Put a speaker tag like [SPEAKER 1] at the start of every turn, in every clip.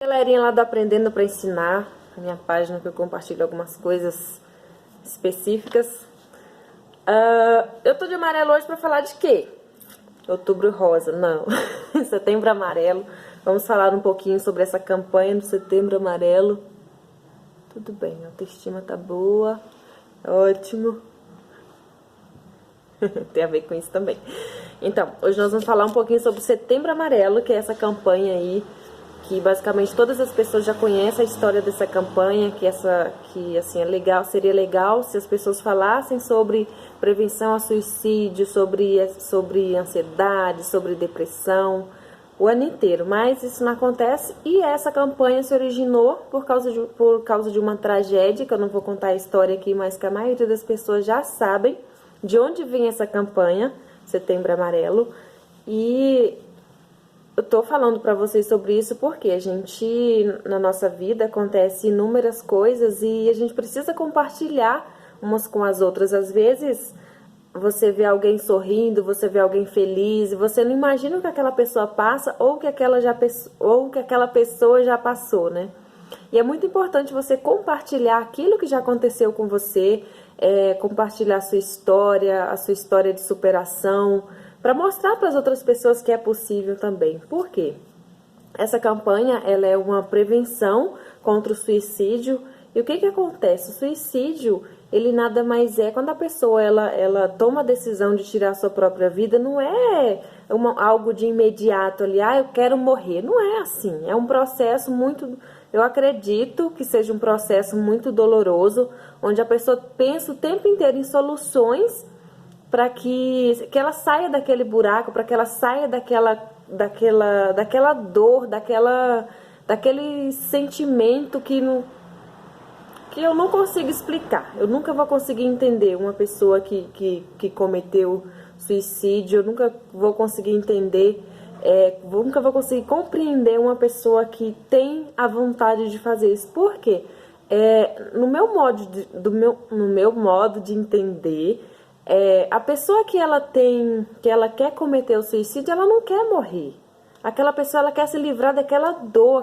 [SPEAKER 1] Galerinha lá do Aprendendo para Ensinar, a minha página que eu compartilho algumas coisas específicas. Eu tô de amarelo hoje para falar de quê? Outubro Rosa, não. Setembro Amarelo. Vamos falar um pouquinho sobre essa campanha do Setembro Amarelo. Tudo bem, a autoestima tá boa, ótimo. Tem a ver com isso também. Então, hoje nós vamos falar um pouquinho sobre o Setembro Amarelo, que é essa campanha aí, que basicamente todas as pessoas já conhecem a história dessa campanha, que assim, seria legal se as pessoas falassem sobre prevenção ao suicídio, sobre ansiedade, sobre depressão, o ano inteiro, mas isso não acontece. E essa campanha se originou por causa de uma tragédia, que eu não vou contar a história aqui, mas que a maioria das pessoas já sabem de onde vem essa campanha, Setembro Amarelo. E eu tô falando pra vocês sobre isso porque na nossa vida, acontece inúmeras coisas e a gente precisa compartilhar umas com as outras. Às vezes, você vê alguém sorrindo, você vê alguém feliz, e você não imagina o que aquela pessoa passa ou que aquela pessoa já passou, né? E é muito importante você compartilhar aquilo que já aconteceu com você, compartilhar a sua história de superação, para mostrar para as outras pessoas que é possível também. Por quê? Essa campanha ela é uma prevenção contra o suicídio. E o que acontece? O suicídio, ele nada mais é quando a pessoa ela toma a decisão de tirar a sua própria vida. Não é algo de imediato ali, eu quero morrer. Não é assim. É um processo muito... Eu acredito que seja um processo muito doloroso, onde a pessoa pensa o tempo inteiro em soluções para que ela saia daquele buraco, para que ela saia daquela dor, daquele sentimento que eu não consigo explicar. Eu nunca vou conseguir entender uma pessoa que cometeu suicídio, eu nunca vou conseguir entender, nunca vou conseguir compreender uma pessoa que tem a vontade de fazer isso. Por quê? No meu modo de entender, a pessoa que ela quer cometer o suicídio, ela não quer morrer. Aquela pessoa, ela quer se livrar daquela dor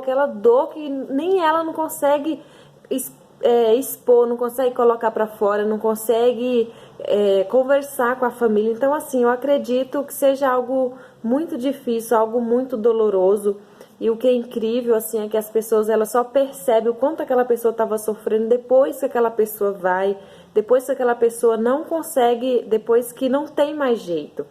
[SPEAKER 1] que nem ela não consegue expor, não consegue colocar para fora, não consegue conversar com a família. Então, assim, eu acredito que seja algo muito difícil, algo muito doloroso. E o que é incrível, assim, é que as pessoas, elas só percebem o quanto aquela pessoa estava sofrendo depois que aquela pessoa depois que aquela pessoa não consegue, depois que não tem mais jeito.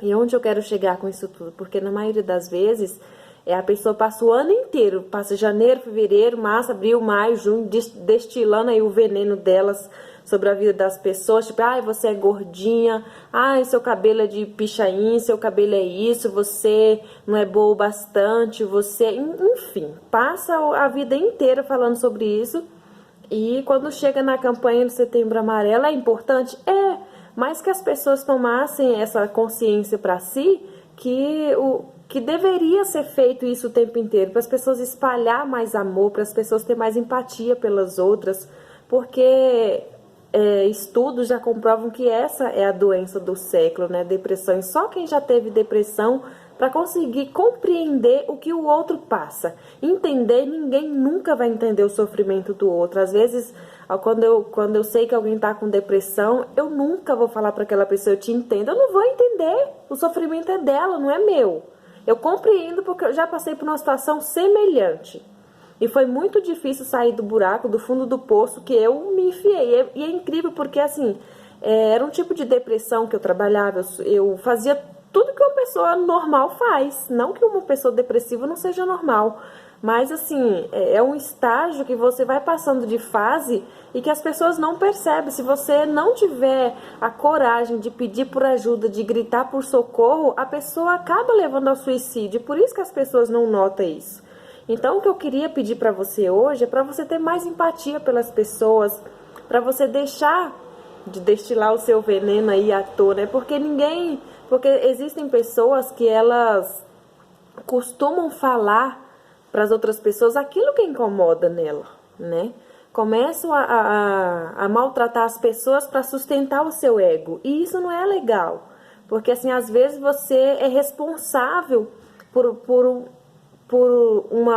[SPEAKER 1] E onde eu quero chegar com isso tudo? Porque na maioria das vezes, a pessoa passa o ano inteiro, passa janeiro, fevereiro, março, abril, maio, junho, destilando aí o veneno delas sobre a vida das pessoas, tipo, você é gordinha, seu cabelo é de pichain, seu cabelo é isso, você não é boa o bastante, enfim, passa a vida inteira falando sobre isso. E quando chega na campanha do Setembro Amarelo, é importante? Mas que as pessoas tomassem essa consciência para si, que deveria ser feito isso o tempo inteiro, para as pessoas espalhar mais amor, para as pessoas terem mais empatia pelas outras, porque estudos já comprovam que essa é a doença do século, né? Depressão. E só quem já teve depressão para conseguir compreender o que o outro passa. Entender, ninguém nunca vai entender o sofrimento do outro. Às vezes, quando eu sei que alguém está com depressão, eu nunca vou falar para aquela pessoa, eu te entendo. Eu não vou entender. O sofrimento é dela, não é meu. Eu compreendo porque eu já passei por uma situação semelhante. E foi muito difícil sair do buraco, do fundo do poço que eu me enfiei. E é incrível porque, assim, era um tipo de depressão que eu trabalhava. Eu fazia tudo que uma pessoa normal faz. Não que uma pessoa depressiva não seja normal. Mas, assim, é um estágio que você vai passando de fase e que as pessoas não percebem. Se você não tiver a coragem de pedir por ajuda, de gritar por socorro, a pessoa acaba levando ao suicídio. Por isso que as pessoas não notam isso. Então, o que eu queria pedir para você hoje é para você ter mais empatia pelas pessoas, para você deixar de destilar o seu veneno aí à toa, né? Porque existem pessoas que elas costumam falar para as outras pessoas aquilo que incomoda nela, né? Começam a maltratar as pessoas para sustentar o seu ego. E isso não é legal, porque assim, às vezes você é responsável por uma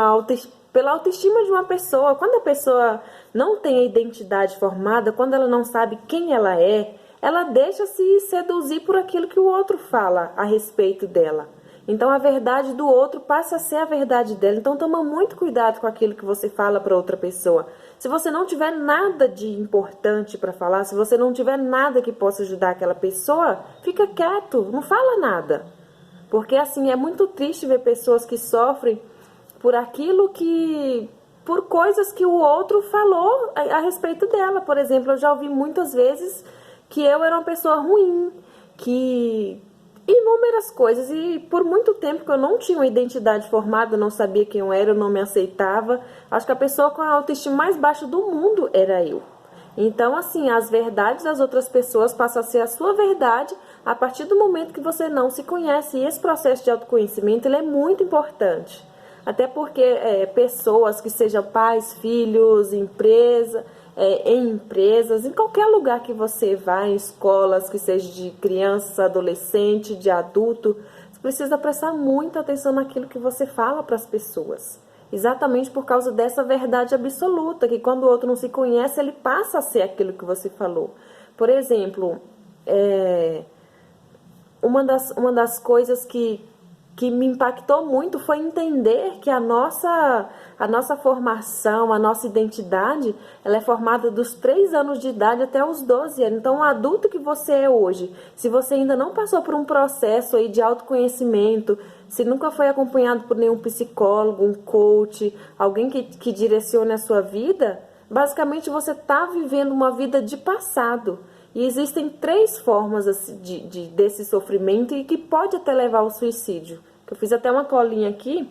[SPEAKER 1] pela autoestima de uma pessoa. Quando a pessoa não tem a identidade formada, quando ela não sabe quem ela deixa se seduzir por aquilo que o outro fala a respeito dela. Então a verdade do outro passa a ser a verdade dela. Então toma muito cuidado com aquilo que você fala para outra pessoa. Se você não tiver nada de importante para falar, se você não tiver nada que possa ajudar aquela pessoa, fica quieto, não fala nada. Porque assim, é muito triste ver pessoas que sofrem por por coisas que o outro falou a respeito dela. Por exemplo, eu já ouvi muitas vezes que eu era uma pessoa ruim, que inúmeras coisas, e por muito tempo que eu não tinha uma identidade formada, não sabia quem eu era, eu não me aceitava. Acho que a pessoa com a autoestima mais baixa do mundo era eu. Então, assim, as verdades das outras pessoas passam a ser a sua verdade a partir do momento que você não se conhece. E esse processo de autoconhecimento, ele é muito importante. Até porque pessoas que sejam pais, filhos, em empresas, em qualquer lugar que você vá, em escolas, que seja de criança, adolescente, de adulto, você precisa prestar muita atenção naquilo que você fala para as pessoas. Exatamente por causa dessa verdade absoluta, que quando o outro não se conhece, ele passa a ser aquilo que você falou. Por exemplo, uma das coisas que me impactou muito foi entender que a nossa formação, a nossa identidade, ela é formada dos 3 anos de idade até os 12 anos. Então, o adulto que você é hoje, se você ainda não passou por um processo aí de autoconhecimento, se nunca foi acompanhado por nenhum psicólogo, um coach, alguém que direcione a sua vida, basicamente você está vivendo uma vida de passado. E existem 3 formas desse sofrimento e que pode até levar ao suicídio. Eu fiz até uma colinha aqui,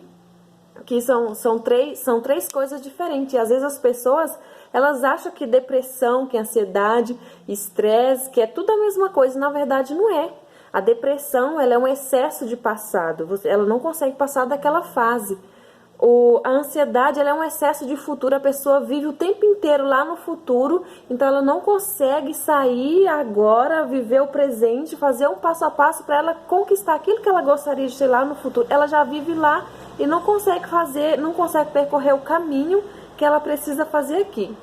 [SPEAKER 1] que são três coisas diferentes. E às vezes as pessoas, elas acham que depressão, que ansiedade, estresse, que é tudo a mesma coisa. Na verdade, não é. A depressão, ela é um excesso de passado. Ela não consegue passar daquela fase. A ansiedade, ela é um excesso de futuro. A pessoa vive o tempo inteiro lá no futuro, então ela não consegue sair agora, viver o presente, fazer um passo a passo para ela conquistar aquilo que ela gostaria de ter lá no futuro. Ela já vive lá e não consegue percorrer o caminho que ela precisa fazer aqui.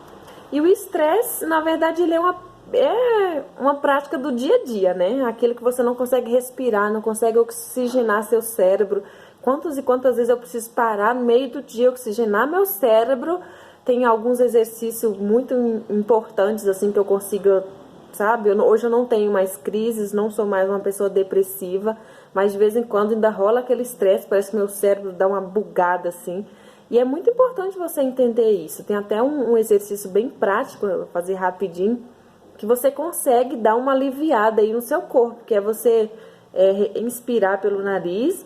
[SPEAKER 1] E o estresse, na verdade, ele é uma prática do dia a dia, né? Aquilo que você não consegue respirar, não consegue oxigenar seu cérebro. Quantas e quantas vezes eu preciso parar no meio do dia, oxigenar meu cérebro. Tem alguns exercícios muito importantes, assim, que eu consiga, sabe? Hoje eu não tenho mais crises, não sou mais uma pessoa depressiva, mas de vez em quando ainda rola aquele estresse, parece que meu cérebro dá uma bugada, assim. E é muito importante você entender isso. Tem até um exercício bem prático, eu vou fazer rapidinho, que você consegue dar uma aliviada aí no seu corpo, que é você inspirar pelo nariz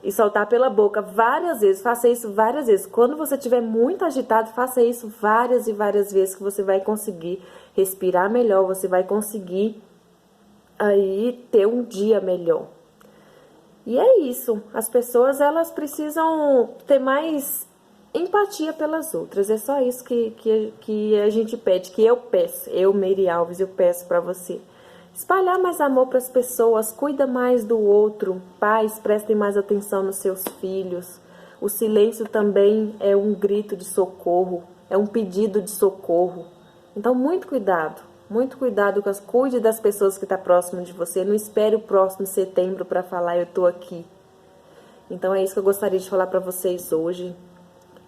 [SPEAKER 1] e soltar pela boca várias vezes. Faça isso várias vezes. Quando você estiver muito agitado, faça isso várias e várias vezes, que você vai conseguir respirar melhor, você vai conseguir aí ter um dia melhor. E é isso. As pessoas, elas precisam ter mais empatia pelas outras. É só isso que a gente pede, que eu peço. Eu, Meire Alves, eu peço para você. Espalhar mais amor para as pessoas, cuida mais do outro. Pais, prestem mais atenção nos seus filhos. O silêncio também é um grito de socorro, é um pedido de socorro. Então, muito cuidado cuide das pessoas que estão próximo de você. Não espere o próximo setembro para falar, eu estou aqui. Então, é isso que eu gostaria de falar para vocês hoje.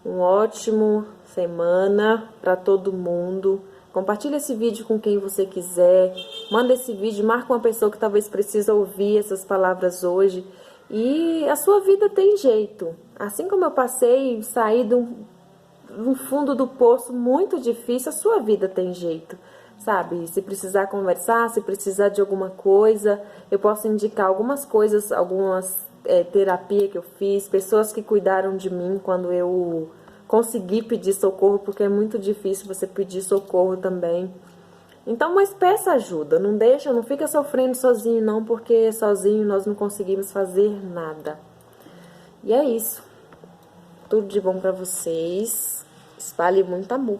[SPEAKER 1] Um ótimo semana para todo mundo. Compartilhe esse vídeo com quem você quiser. Manda esse vídeo, marca uma pessoa que talvez precise ouvir essas palavras hoje. E a sua vida tem jeito. Assim como eu passei e saí do fundo do poço muito difícil, a sua vida tem jeito. Sabe? Se precisar conversar, se precisar de alguma coisa, eu posso indicar algumas coisas, algumas terapia que eu fiz, pessoas que cuidaram de mim quando eu consegui pedir socorro, porque é muito difícil você pedir socorro também. Então, mas peça ajuda, não fica sofrendo sozinho não, porque sozinho nós não conseguimos fazer nada. E é isso. Tudo de bom pra vocês. Espalhe muito amor.